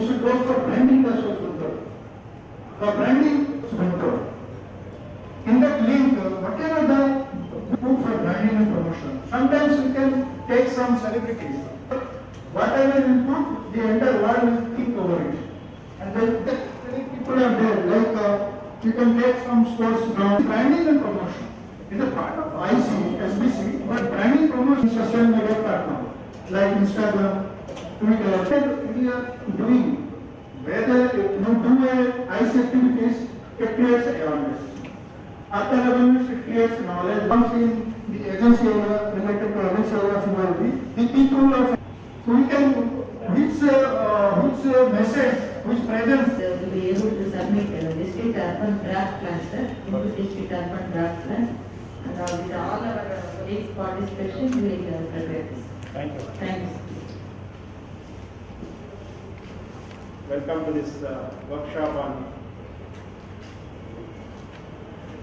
we should go for branding as well. The branding control. In that link, whatever the put for branding and promotion, sometimes we can take some celebrities. Whatever we put, the entire world will think over it. And then people are there, like you can take some sports ground. Branding and promotion is a part of IC, SBC, but branding promotion is social media platform, like Instagram, Twitter. We are doing, whether you do a IC activities, it creates awareness. At the level, it creates knowledge. Once in the agency area, related to agency area of ULB, the people of, so we can, which message, which presence. To be able to submit district urban draft plan, sir, into district urban draft plan, and with all our colleagues' participation, we will prepare this. Thank you. Thanks. Welcome to this workshop on,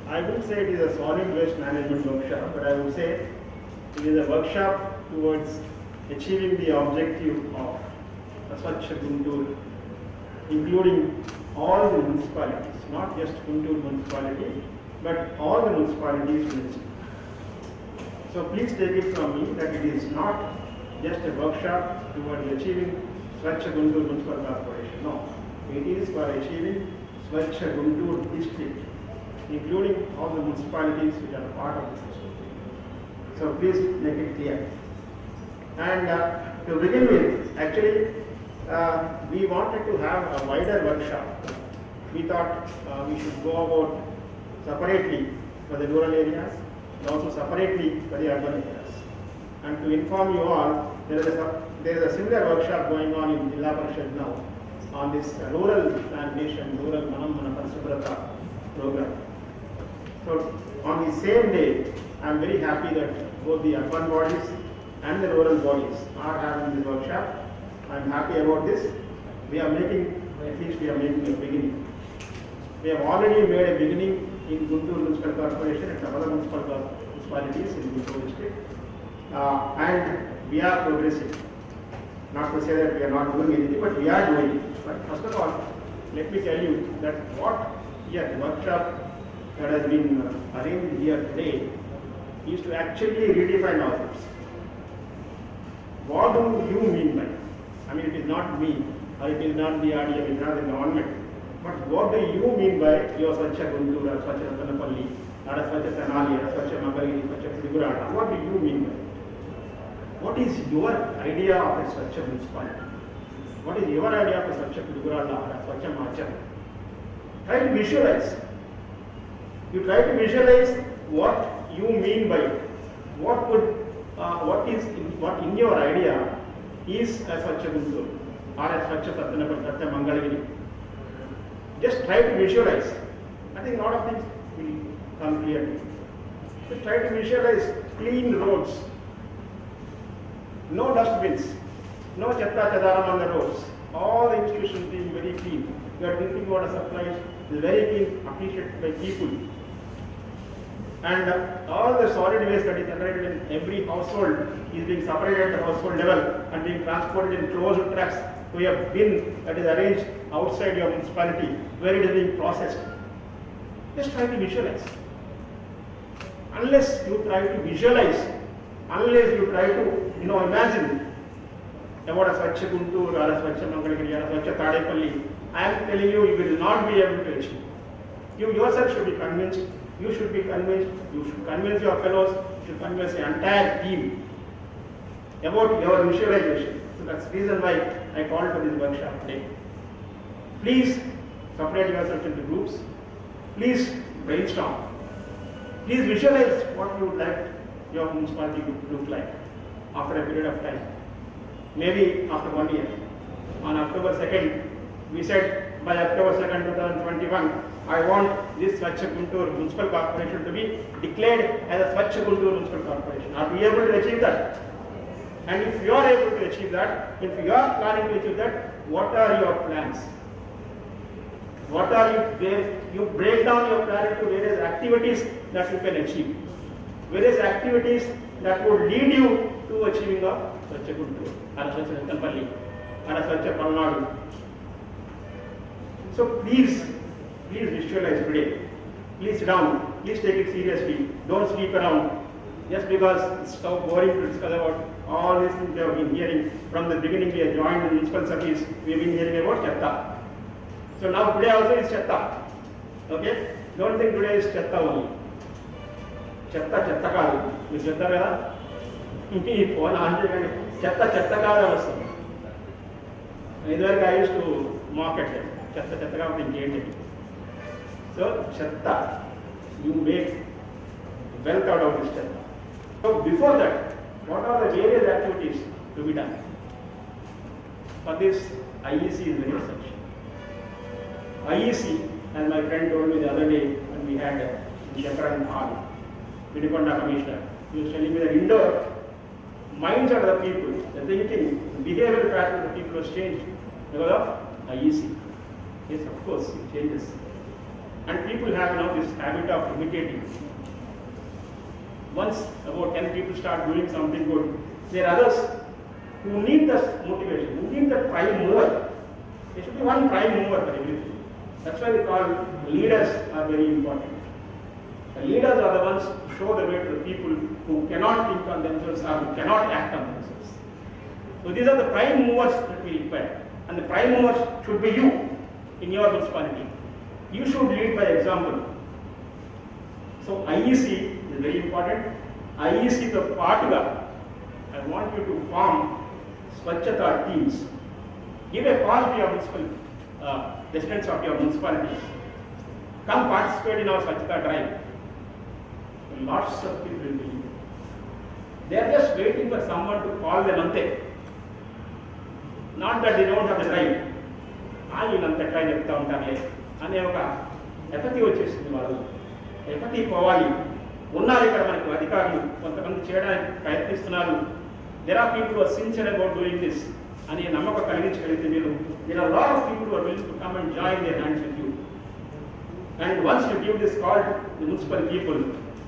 I would say it is a solid waste management workshop, but I would say it is a workshop towards achieving the objective of Swachh Guntur, including all the municipalities, not just Guntur municipality, but all the municipalities will achieve. So please take it from me that it is not just a workshop towards achieving Swachh Guntur Municipal Corporation. No, it is for achieving Swachh Guntur district, including all the municipalities which are part of the system. So please make it clear. And to begin with, actually, we wanted to have a wider workshop. We thought we should go about separately for the rural areas and also separately for the urban areas. And to inform you all, there is a similar workshop going on in Jilla Parishad now on this rural plantation, rural Manam Mana Parisubrata program. So on the same day, I am very happy that both the urban bodies and the rural bodies are having this workshop. I am happy about this. We are making, at least we are making a beginning. We have already made a beginning in Guntur Municipal Corporation and some other municipalities in Guntur district. And we are progressing. Not to say that we are not doing anything, but we are doing it. But first of all, let me tell you that the workshop that has been arranged here today is to actually redefine ourselves. What do you mean by? I mean, it is not me, or it is not the RDM, it is not the government. But what do you mean by your Swachh Guntur, or Swachh Rattanapalli, or Swachh Tenali, or Swachh Mangalagiri, Swachh Pidigurala? What do you mean by? What is your idea of a Swachh municipality? What is your idea of a Swachh Pidigurala or a Swachh Machar? Try to visualize. You try to visualize what you mean by it. What in your idea is a Swachh Guntur or a Swachh Rattanapalli, Swachh Mangalagiri. Just try to visualize. I think a lot of things will come clearly. Just try to visualize clean roads, no dustbins, no chatta chadaram on the roads, all the institutions being very clean. Your drinking water supply is very clean, appreciated by people. And all the solid waste that is generated in every household is being separated at the household level and being transported in closed trucks to a bin that is arranged outside your municipality where it is being processed. Just try to visualize. Unless you try to visualize, unless you try to imagine about a Swachh Guntur or a Swachh Mangalagiri or a Swachh Tadepalli, I am telling you, you will not be able to achieve. You yourself should be convinced. You should be convinced, you should convince your fellows, you should convince the entire team about your visualization. So that's the reason why I called for this workshop today. Please separate yourself into groups. Please brainstorm. Please visualize what you would like your municipality to look like after a period of time. Maybe after 1 year. On October 2nd, we said by October 2nd, 2021, I want this Swachh Guntur Municipal Corporation to be declared as a Swachh Guntur Municipal Corporation. Are we able to achieve that? And if you are able to achieve that, if you are planning to achieve that, what are your plans? What are you break down your plan to various activities that you can achieve. Various activities that would lead you to achieving a Swachh Guntur, or Swachh Rattanapalli, or a Swachh Palnadu, So please visualize today. Please sit down. Please take it seriously. Don't sleep around. Just because it's so boring to discuss about all these things we have been hearing from the beginning we have joined the municipal service, we have been hearing about Chatta. So now today also is Chatta. Okay? Don't think today is Chatta only. Chatta kaadu. You Chatta kada? Ee phone on cheyandi. Chatta kaadu avasam. I used to mock at them. Chatta kaadu ingenti. So Chatta, you make wealth out of this Chatta. So before that, what are the various activities to be done? For this, IEC is very essential. IEC, as my friend told me the other day when we had in Shakaran Hall, Vidikonda Commissioner, he was telling me that indoor minds of the people, the thinking, the behavioral pattern of the people has changed because of IEC. Yes, of course, it changes. And people have now this habit of imitating. Once about 10 people start doing something good, there are others who need the motivation, who need the prime mover. There should be one prime mover for everything. That's why we call leaders are very important. The leaders are the ones who show the way to the people who cannot think on themselves or who cannot act on themselves. So these are the prime movers that we require. And the prime movers should be you in your municipality. You should lead by example. So IEC is very important. IEC to Patuga, I want you to form Swachhata teams. Give a call to your municipal residents of your municipalities. Come participate in our Swachhata drive. Lots of people will be. They are just waiting for someone to call them ante. Not that they don't have the drive. You ante try చెప్తా ఉంటారులే అనే ఒక ఎపతి వచ్చేసింది వాళ్ళు. ఎపతి పోవాలి. ఉన్నారు ఇక్కడ మనకు అధికారులు కొంతమంది చేయడానికి ప్రయత్నిస్తున్నారు. There are people who are sincere about doing this అనే నమ్మకం కలిగించగలిగితే మీరు there are a lot of people who are willing to come and join their hands with you. And once you give this call to the municipal people,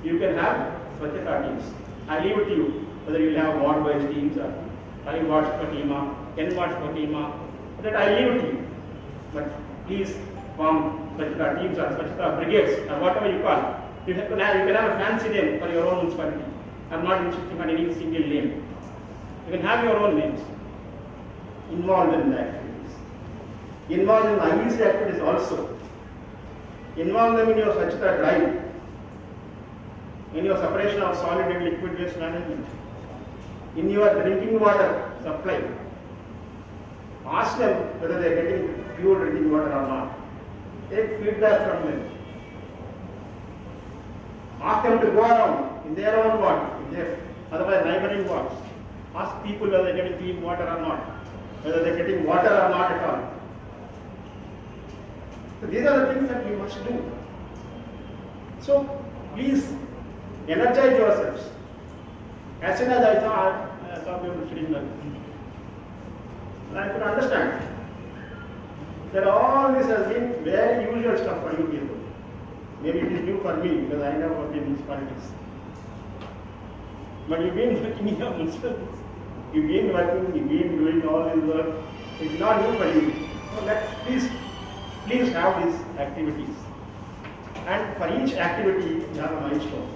you can have Swachhata teams. I leave it to you whether you will have ward-wise teams or 5 wards per team, 10 wards per team. That I leave it to you. But please form Swachhata teams or Swachhata brigades or whatever you call. You can have a fancy name for your own municipality. I'm not insisting on any single name. You can have your own names. Involved in the activities. Involved in the IEC activities also. Involve them in your Swachhata drive. In your separation of solid and liquid waste management. In your drinking water supply. Ask them whether they are getting pure drinking water or not. Take feedback from them. Ask them to go around in their own ward, otherwise neighboring wards. Ask people whether they are getting clean water or not, whether they are getting water or not at all. So these are the things that we must do. So please energize yourselves. As soon as I saw people sitting there, I could understand that all this has been very usual stuff for you people. Maybe it is new for me because I never worked in municipalities. But you've been working in your municipalities. You've been working, you've been doing all this work. It's not new for you. So please have these activities. And for each activity, you have a milestone.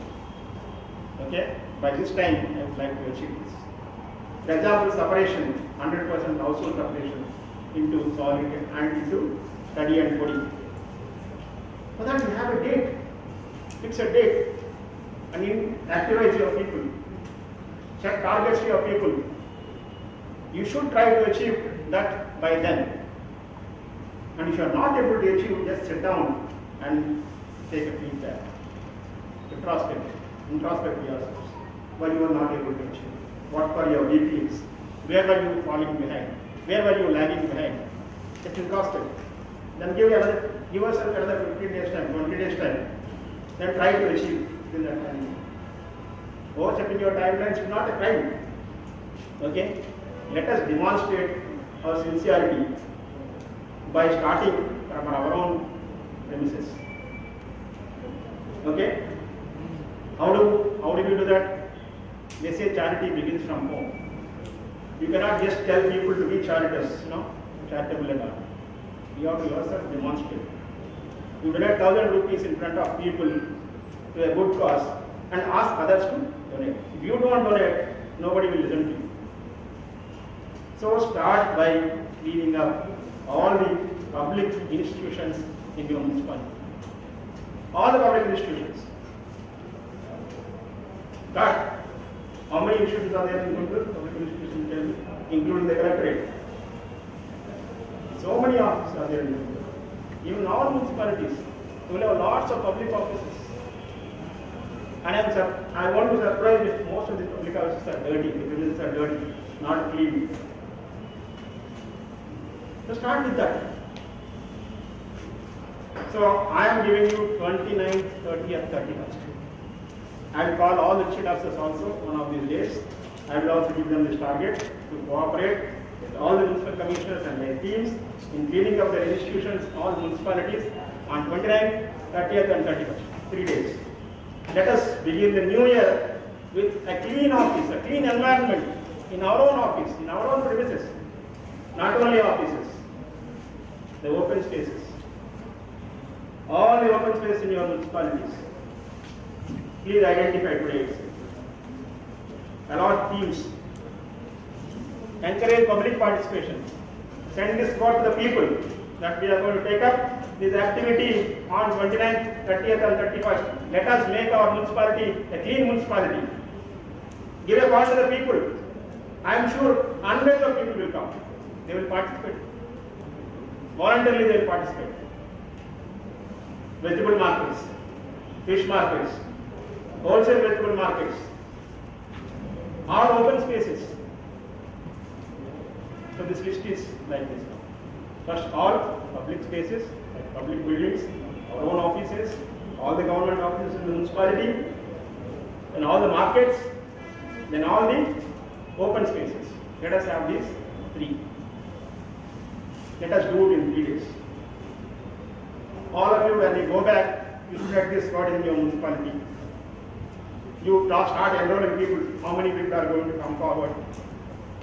Okay? By this time, I would like to achieve this. For example, separation, 100% household separation into solid and into study and coding. For that, you have a date. Fix a date. And you activate your people. Set targets to your people. You should try to achieve that by then. And if you are not able to achieve, just sit down and take a feedback. Introspect yourselves. Why you are not able to achieve? What were your weaknesses? Where were you falling behind? Where were you lagging behind? Get introspect. Then give yourself another 15 days time, 20 days time. Then try to achieve within that time. Overstepping your timelines is not a crime. Okay? Let us demonstrate our sincerity by starting from our own premises. Okay? How do we do that? They say charity begins from home. You cannot just tell people to be charitable and all. You have to yourself demonstrate. You donate 1,000 rupees in front of people to a good cause and ask others to donate. If you don't donate, nobody will listen to you. So start by cleaning up all the public institutions in your municipality. All the public institutions. Start. How many institutions are there in Guntur? Public institutions, including the collectorate. So many offices are there in Guntur. Even all municipalities will have lots of public offices. And I want to surprise if most of the public offices are dirty, the buildings are dirty, not clean. So start with that. So I am giving you 29th, 30th, 31st. I will call all the district officers also one of these days. I will also give them this target to cooperate with all the municipal commissioners and their teams in cleaning up their institutions, all municipalities on 29th, 30th and 31st, 3 days. Let us begin the new year with a clean office, a clean environment in our own office, in our own premises. Not only offices, the open spaces. All the open space in your municipalities. Please identify today itself. Allot teams. Encourage public participation. Send this call to the people that we are going to take up this activity on 29th, 30th and 31st. Let us make our municipality a clean municipality. Give a call to the people. I am sure hundreds of people will come. They will participate. Voluntarily they will participate. Vegetable markets, fish markets, wholesale vegetable markets, all open spaces. So this list is like this. First, all public spaces, like public buildings, our own offices, all the government offices in the municipality, and all the markets, then all the open spaces. Let us have these 3. Let us do it in 3 days. All of you, when you go back, you should have this got in your municipality. You start enrolling people. How many people are going to come forward?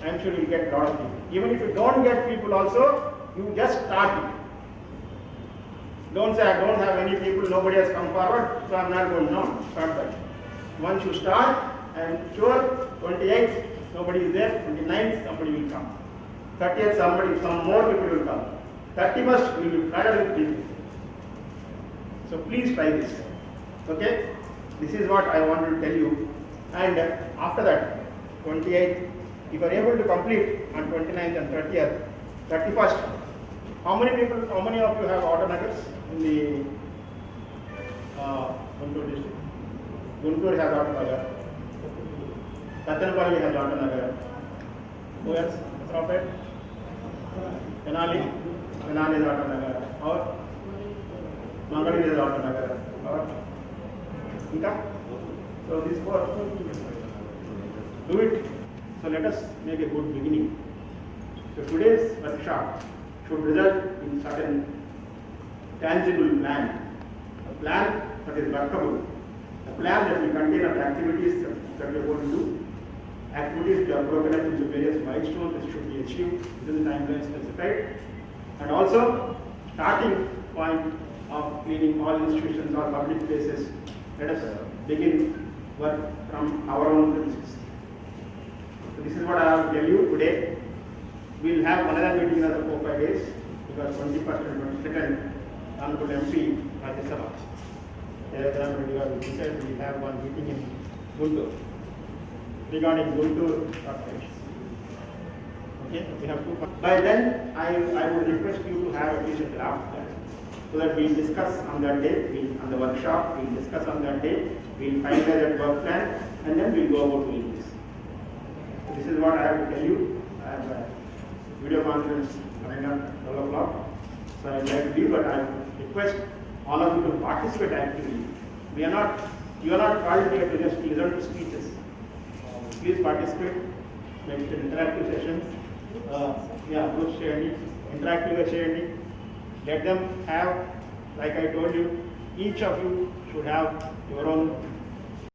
I am sure you will get a lot of people. Even if you don't get people also, you just start it. Don't say, I don't have any people, nobody has come forward, so I am not going to. No, start that. Once you start, I am sure 28th, nobody is there. 29th, somebody will come. 30th, some more people will come. 31st, we will be flooded with people. So please try this. Okay? This is what I wanted to tell you. And after that, 28th, if you are able to complete on 29th and 30th, 31st, how many of you have autonagars in the Guntur district? Guntur has autonagar. Tattanapalli has autonagar. Who else? Prophet? Tenali is autonagar. Or Mangalore is autonagar. Or Inka? So these 4. Do it. So let us make a good beginning. So today's workshop should result in certain tangible plan. A plan that is workable. A plan that will contain of activities that we are going to do. Activities that are broken up into various milestones that should be achieved within the timeline specified. And also starting point of cleaning all institutions or public places. Let us begin work from our own premises. So this is what I have to tell you today. We will have another meeting in another 4-5 days because 21st and 22nd, Honorable MP Rajya Sabha, we have one meeting in Guntur regarding Guntur corporation. Okay, we have 2. By then, I would request you to have at least a draft plan so that we will discuss on that day, on the workshop, we will discuss on that day, we will finalize that work plan, and then we will go about doing this. So this is what I have to tell you. I have a video conference coming up 12 o'clock. So I would like to leave, but I request all of you to participate actively. You are not called here to just listen to speeches. Please participate. Make it interactive sessions. Group sharing, interactive sharing. Let them have, like I told you, each of you should have your own